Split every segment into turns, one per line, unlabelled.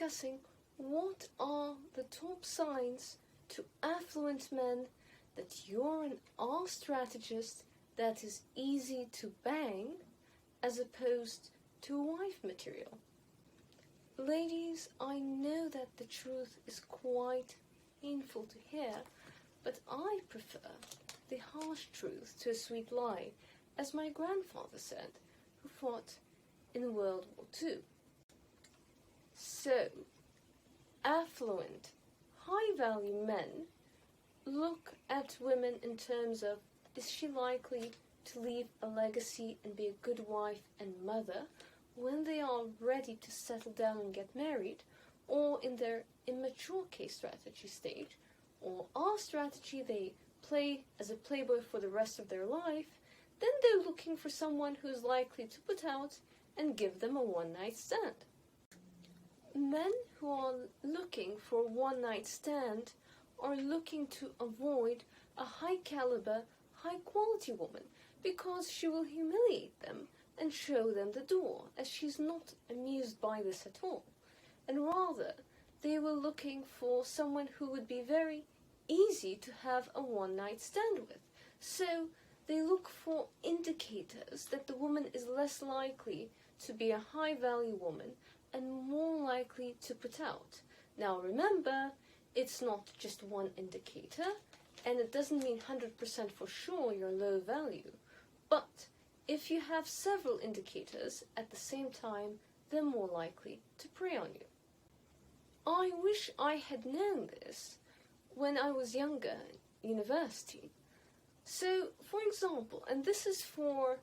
discussing what are the top signs to affluent men that you're an r-strategist that is easy to bang as opposed to wife material. Ladies, I know that the truth is quite painful to hear, but I prefer the harsh truth to a sweet lie, as my grandfather said, who fought in World War II. So, affluent, high-value men look at women in terms of, is she likely to leave a legacy and be a good wife and mother when they are ready to settle down and get married, or in their immature case strategy stage, or our strategy they play as a playboy for the rest of their life, then they're looking for someone who's likely to put out and give them a one-night stand. Men who are looking for a one-night stand are looking to avoid a high-caliber, high-quality woman because she will humiliate them and show them the door, as she's not amused by this at all. And rather, they were looking for someone who would be very easy to have a one-night stand with. So they look for indicators that the woman is less likely to be a high-value woman and more likely to put out. Now remember, it's not just one indicator, and it doesn't mean 100% for sure you're low value. But if you have several indicators at the same time, they're more likely to prey on you. I wish I had known this when I was younger in university. So, for example, and this is for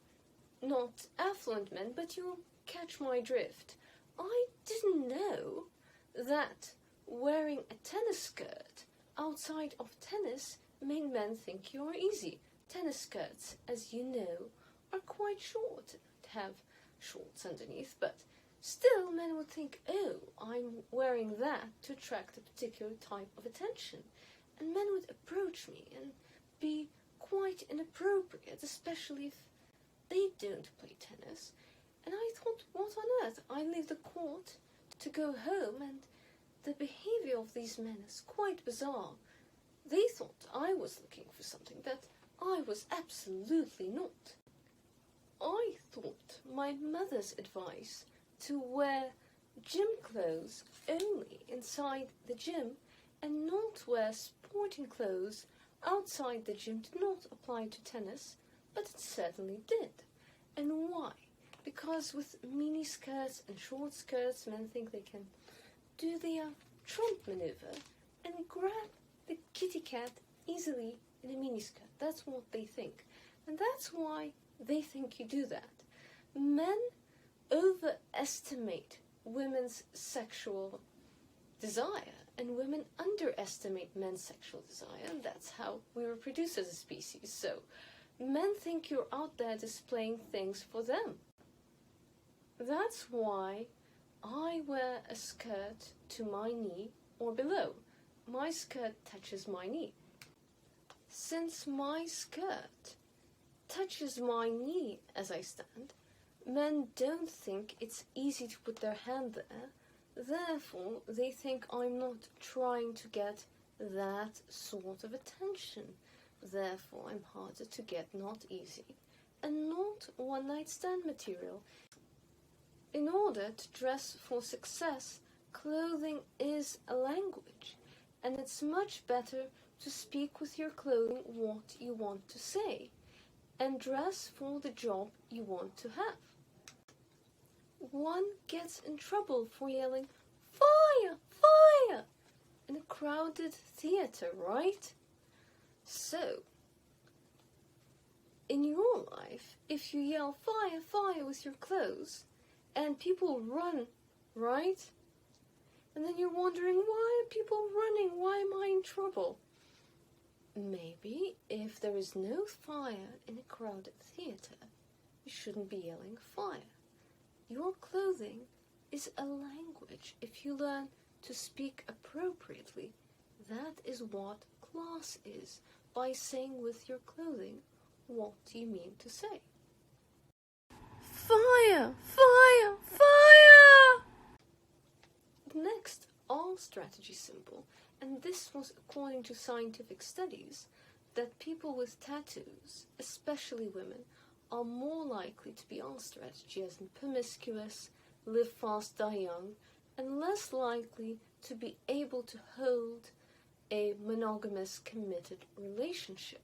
not affluent men, but you'll catch my drift, I didn't know that wearing a tennis skirt outside of tennis made men think you're easy. Tennis skirts, as you know, are quite short, have shorts underneath, but still men would think, oh, I'm wearing that to attract a particular type of attention. And men would approach me and be quite inappropriate, especially if they don't play tennis. And I thought, what on earth? I leave the court to go home, and the behavior of these men is quite bizarre. They thought I was looking for something that I was absolutely not. I thought my mother's advice to wear gym clothes only inside the gym and not wear sporting clothes outside the gym did not apply to tennis, but it certainly did. And why? Because with mini skirts and short skirts, men think they can do the Trump maneuver and grab the kitty cat easily in a mini skirt. That's what they think. And that's why they think you do that. Men overestimate women's sexual desire, and women underestimate men's sexual desire, and that's how we reproduce as a species. So men think you're out there displaying things for them. That's why I wear a skirt to my knee or below. My skirt touches my knee. Since my skirt touches my knee as I stand, men don't think it's easy to put their hand there. Therefore, they think I'm not trying to get that sort of attention. Therefore, I'm harder to get, not easy, and not one-night stand material. In order to dress for success, clothing is a language, and it's much better to speak with your clothing what you want to say, and dress for the job you want to have. One gets in trouble for yelling, "Fire! Fire!" in a crowded theater, right? So, in your life, if you yell "Fire! Fire!" with your clothes, and people run, right? And then you're wondering, why are people running? Why am I in trouble? Maybe if there is no fire in a crowded theater, you shouldn't be yelling "fire." Your clothing is a language. If you learn to speak appropriately, that is what class is, by saying with your clothing what you mean to say. Fire! Fire! Fire! The next r-strategy symbol, and this was according to scientific studies, that people with tattoos, especially women, are more likely to be r-strategy, as in promiscuous, live fast, die young, and less likely to be able to hold a monogamous, committed relationship.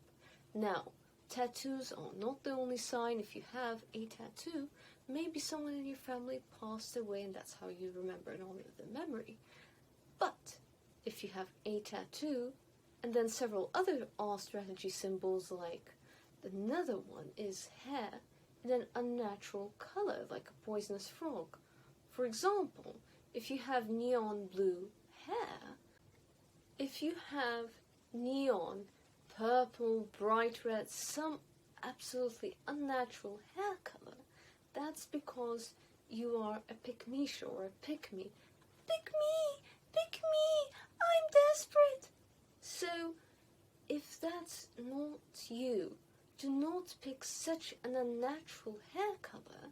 Now, tattoos are not the only sign. If you have a tattoo, maybe someone in your family passed away and that's how you remember and honor the memory. But if you have a tattoo and then several other r-strategy symbols, like another one is hair in an unnatural color, like a poisonous frog. For example, if you have neon blue hair, if you have neon, purple, bright red, some absolutely unnatural hair color, that's because you are a pick-me-sure or a pick-me. Pick me, I'm desperate. So, if that's not you, do not pick such an unnatural hair color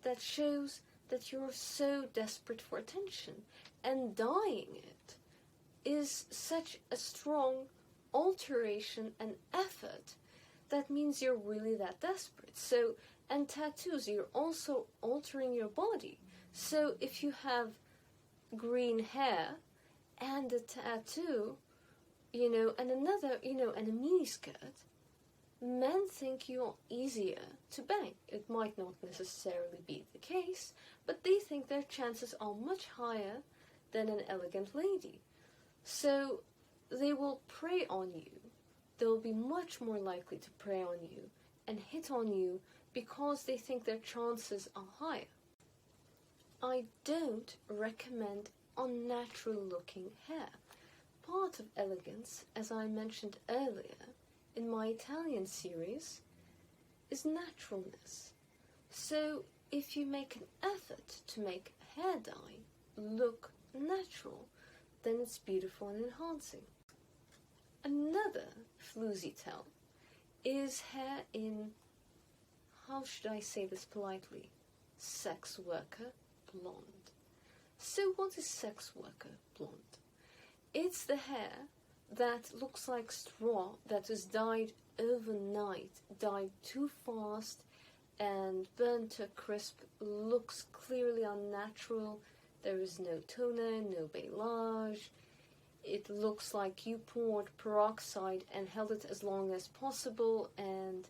that shows that you're so desperate for attention, and dyeing it is such a strong alteration and effort that means you're really that desperate. So, and tattoos, you're also altering your body. So if you have green hair and a tattoo, and another, and a mini skirt, men think you're easier to bang. It might not necessarily be the case, but they think their chances are much higher than an elegant lady. So they will prey on you. They'll be much more likely to prey on you and hit on you because they think their chances are higher. I don't recommend unnatural looking hair. Part of elegance, as I mentioned earlier in my Italian series, is naturalness. So if you make an effort to make hair dye look natural, then it's beautiful and enhancing. Another floozy tell is hair in, how should I say this politely, sex worker blonde. So what is sex worker blonde? It's the hair that looks like straw that is dyed overnight, dyed too fast and burnt to a crisp, looks clearly unnatural. There is no toner, no balayage. It looks like you poured peroxide and held it as long as possible, and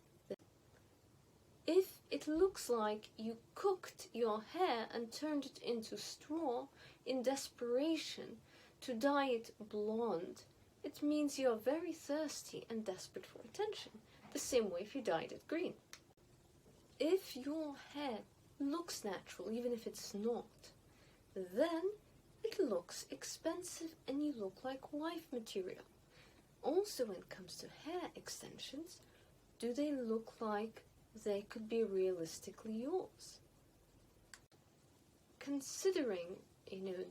if it looks like you cooked your hair and turned it into straw in desperation to dye it blonde, it means you're very thirsty and desperate for attention, the same way if you dyed it green. If your hair looks natural, even if it's not, then it looks expensive and you look like wife material. Also, when it comes to hair extensions, do they look like they could be realistically yours? Considering, the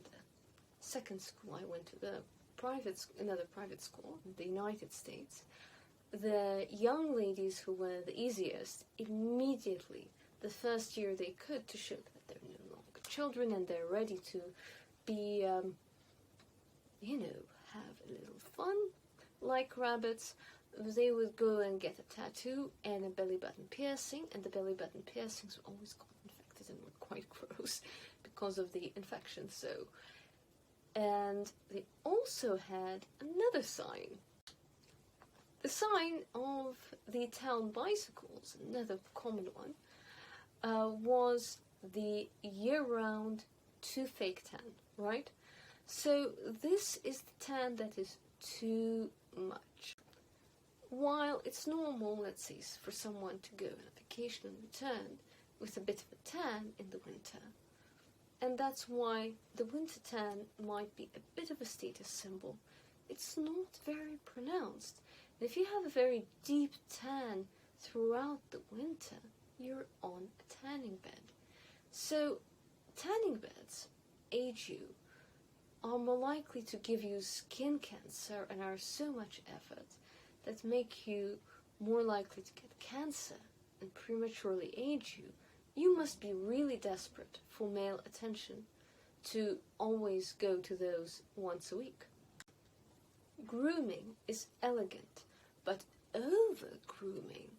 second school I went to, another private school in the United States, the young ladies who were the easiest, immediately, the first year they could, to show that they're no longer children and they're ready to be, have a little fun, like rabbits, they would go and get a tattoo and a belly button piercing, and the belly button piercings always got infected and were quite gross because of the infection. So, and they also had another sign. The sign of the town bicycles, another common one, was the year-round toothache tan, right? So this is the tan that is too much. While it's normal, let's say, for someone to go on a vacation and return with a bit of a tan in the winter, and that's why the winter tan might be a bit of a status symbol, it's not very pronounced. And if you have a very deep tan throughout the winter, you're on a tanning bed. So tanning beds age you, are more likely to give you skin cancer, and are so much effort that make you more likely to get cancer and prematurely age you. You must be really desperate for male attention to always go to those once a week. Grooming is elegant, but over-grooming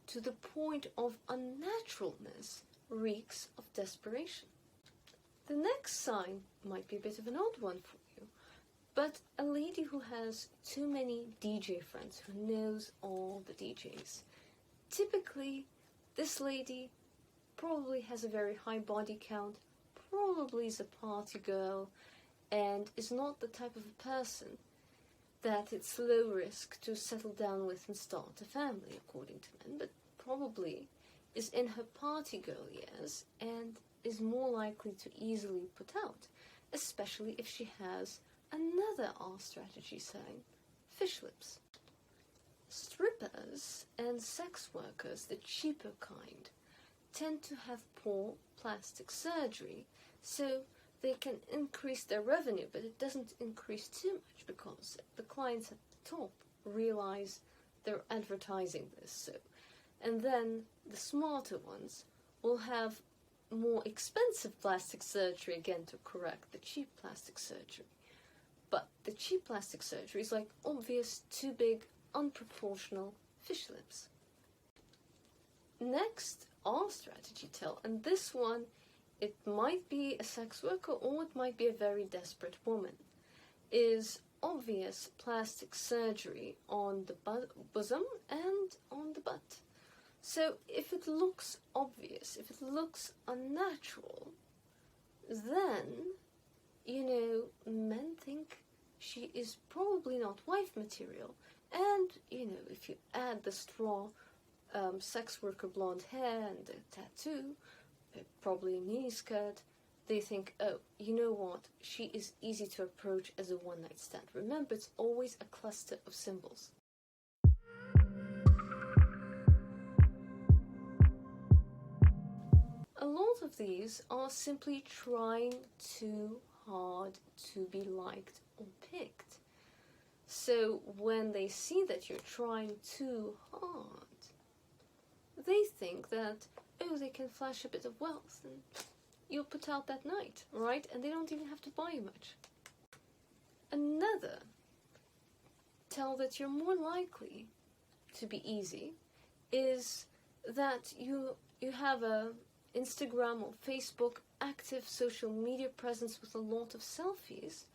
to the point of unnaturalness reeks of desperation. The next sign might be a bit of an odd one for you, but a lady who has too many DJ friends, who knows all the DJs. Typically, this lady probably has a very high body count, probably is a party girl, and is not the type of a person that it's low risk to settle down with and start a family, according to men, but probably is in her party girl years and is more likely to easily put out, especially if she has another r-strategy sign, fish lips. Strippers and sex workers, the cheaper kind, tend to have poor plastic surgery, so they can increase their revenue, but it doesn't increase too much because the clients at the top realize they're advertising this. So, and then the smarter ones will have more expensive plastic surgery again to correct the cheap plastic surgery. But the cheap plastic surgery is like obvious, too big, unproportional fish lips. Next, r-strategy tell, and this one, it might be a sex worker or it might be a very desperate woman, is obvious plastic surgery on the bosom and on the butt. So if it looks obvious, if it looks unnatural, then, men think she is probably not wife material. And, if you add the straw sex worker blonde hair and a tattoo, probably a miniskirt, they think, oh, you know what, she is easy to approach as a one-night stand. Remember, it's always a cluster of symbols. A lot of these are simply trying too hard to be liked or picked. So when they see that you're trying too hard, they think that, oh, they can flash a bit of wealth and you'll put out that night, right? And they don't even have to buy you much. Another tell that you're more likely to be easy is that you have a Instagram or Facebook active social media presence with a lot of selfies,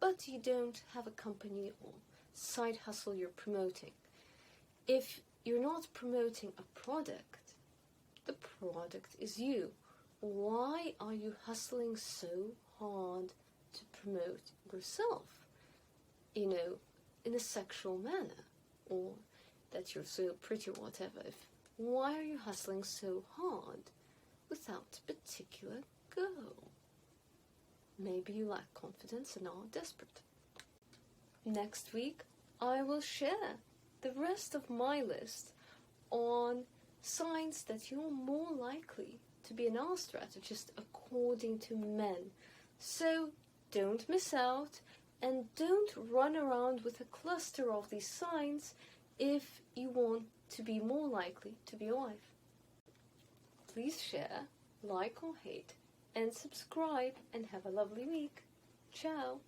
but you don't have a company or side hustle you're promoting. If you're not promoting a product, the product is you. Why are you hustling so hard to promote yourself, in a sexual manner, or that you're so pretty or whatever? Why are you hustling so hard without a particular goal? Maybe you lack confidence and are desperate. Next week, I will share the rest of my list on signs that you're more likely to be an r-strategist according to men. So don't miss out and don't run around with a cluster of these signs if you want to be more likely to be a wife. Please share, like or hate, and subscribe, and have a lovely week. Ciao!